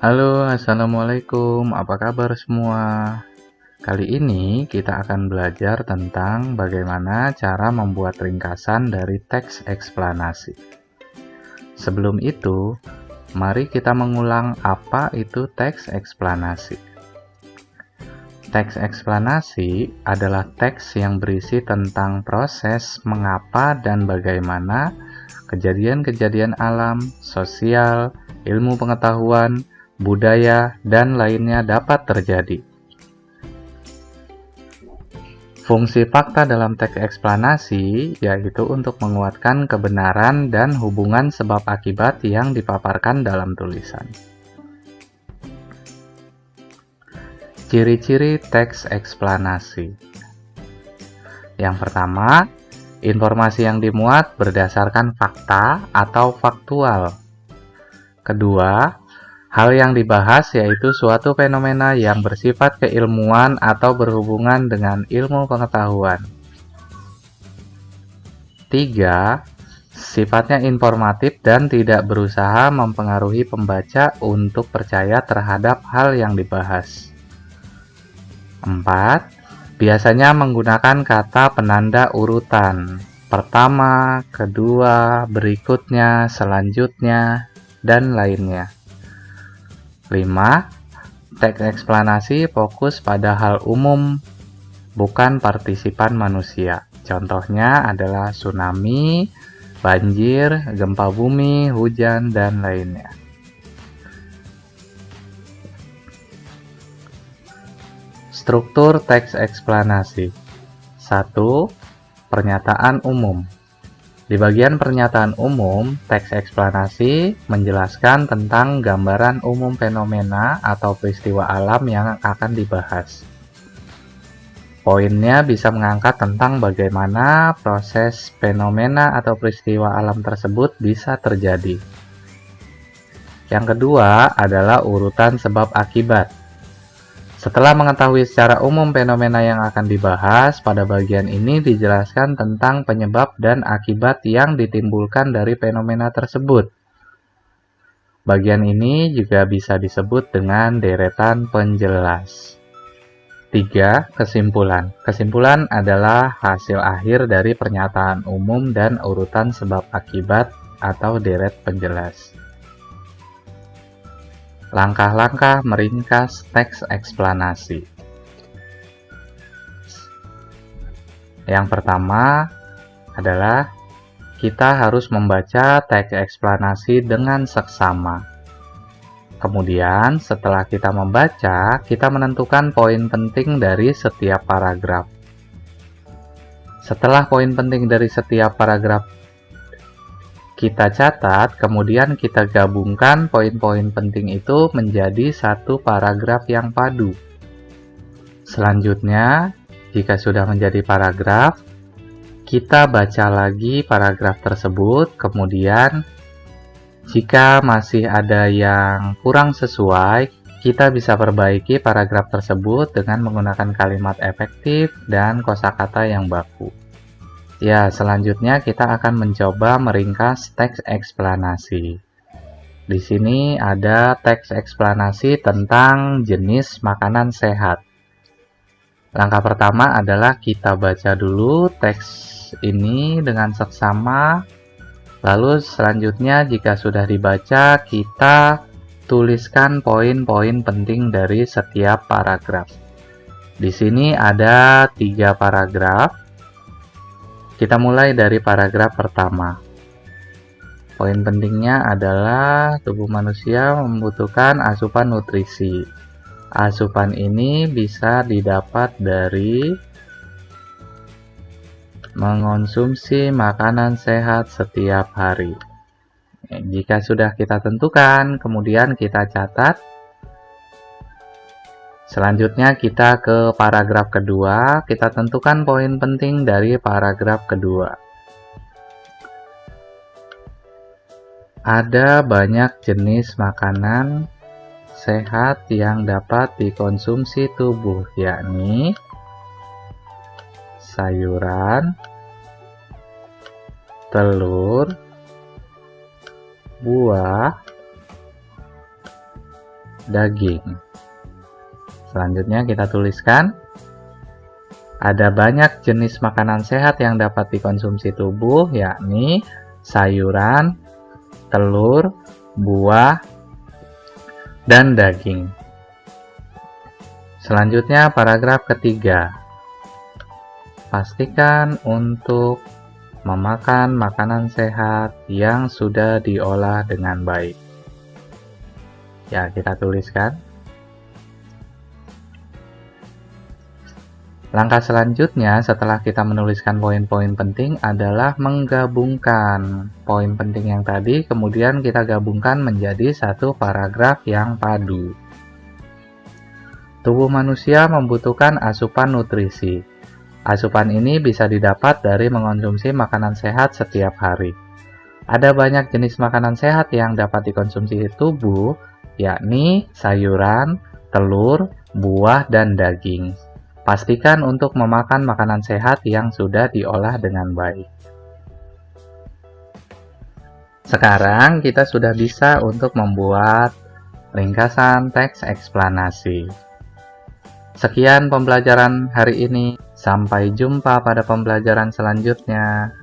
Halo, assalamualaikum. Apa kabar semua? Kali ini kita akan belajar tentang bagaimana cara membuat ringkasan dari teks eksplanasi. Sebelum itu, mari kita mengulang apa itu teks eksplanasi. Teks eksplanasi adalah teks yang berisi tentang proses mengapa dan bagaimana kejadian-kejadian alam, sosial, ilmu pengetahuan, budaya, dan lainnya dapat terjadi. Fungsi fakta dalam teks eksplanasi yaitu untuk menguatkan kebenaran dan hubungan sebab akibat yang dipaparkan dalam tulisan. Ciri-ciri teks eksplanasi. Yang pertama, informasi yang dimuat berdasarkan fakta atau faktual. Kedua, hal yang dibahas yaitu suatu fenomena yang bersifat keilmuan atau berhubungan dengan ilmu pengetahuan. 3. Sifatnya informatif dan tidak berusaha mempengaruhi pembaca untuk percaya terhadap hal yang dibahas. 4. Biasanya menggunakan kata penanda urutan. Pertama, kedua, berikutnya, selanjutnya, dan lainnya. 5. Teks eksplanasi fokus pada hal umum, bukan partisipan manusia. Contohnya adalah tsunami, banjir, gempa bumi, hujan, dan lainnya. Struktur teks eksplanasi. 1. Pernyataan umum. Di bagian pernyataan umum, teks eksplanasi menjelaskan tentang gambaran umum fenomena atau peristiwa alam yang akan dibahas. Poinnya bisa mengangkat tentang bagaimana proses fenomena atau peristiwa alam tersebut bisa terjadi. Yang kedua adalah urutan sebab akibat. Setelah mengetahui secara umum fenomena yang akan dibahas, pada bagian ini dijelaskan tentang penyebab dan akibat yang ditimbulkan dari fenomena tersebut. Bagian ini juga bisa disebut dengan deretan penjelas. 3. Kesimpulan. Kesimpulan adalah hasil akhir dari pernyataan umum dan urutan sebab akibat atau deret penjelas. Langkah-langkah meringkas teks eksplanasi. Yang pertama adalah kita harus membaca teks eksplanasi dengan seksama. Kemudian setelah kita membaca, kita menentukan poin penting dari setiap paragraf. Setelah poin penting dari setiap paragraf kita catat, kemudian kita gabungkan poin-poin penting itu menjadi satu paragraf yang padu. Selanjutnya, jika sudah menjadi paragraf, kita baca lagi paragraf tersebut, kemudian jika masih ada yang kurang sesuai, kita bisa perbaiki paragraf tersebut dengan menggunakan kalimat efektif dan kosakata yang baku. Ya, selanjutnya kita akan mencoba meringkas teks eksplanasi. Di sini ada teks eksplanasi tentang jenis makanan sehat. Langkah pertama adalah kita baca dulu teks ini dengan seksama. Lalu selanjutnya jika sudah dibaca, kita tuliskan poin-poin penting dari setiap paragraf. Di sini ada 3 paragraf. Kita mulai dari paragraf pertama. Poin pentingnya adalah tubuh manusia membutuhkan asupan nutrisi. Asupan ini bisa didapat dari mengonsumsi makanan sehat setiap hari. Jika sudah kita tentukan, kemudian kita catat. Selanjutnya kita ke paragraf kedua, kita tentukan poin penting dari paragraf kedua. Ada banyak jenis makanan sehat yang dapat dikonsumsi tubuh, yakni sayuran, telur, buah, daging. Selanjutnya kita tuliskan, ada banyak jenis makanan sehat yang dapat dikonsumsi tubuh, yakni sayuran, telur, buah, dan daging. Selanjutnya paragraf ketiga. Pastikan untuk memakan makanan sehat yang sudah diolah dengan baik. Ya, kita tuliskan. Langkah selanjutnya setelah kita menuliskan poin-poin penting adalah menggabungkan poin penting yang tadi, kemudian kita gabungkan menjadi satu paragraf yang padu. Tubuh manusia membutuhkan asupan nutrisi. Asupan ini bisa didapat dari mengonsumsi makanan sehat setiap hari. Ada banyak jenis makanan sehat yang dapat dikonsumsi tubuh, yakni sayuran, telur, buah, dan daging. Pastikan untuk memakan makanan sehat yang sudah diolah dengan baik. Sekarang kita sudah bisa untuk membuat ringkasan teks eksplanasi. Sekian pembelajaran hari ini. Sampai jumpa pada pembelajaran selanjutnya.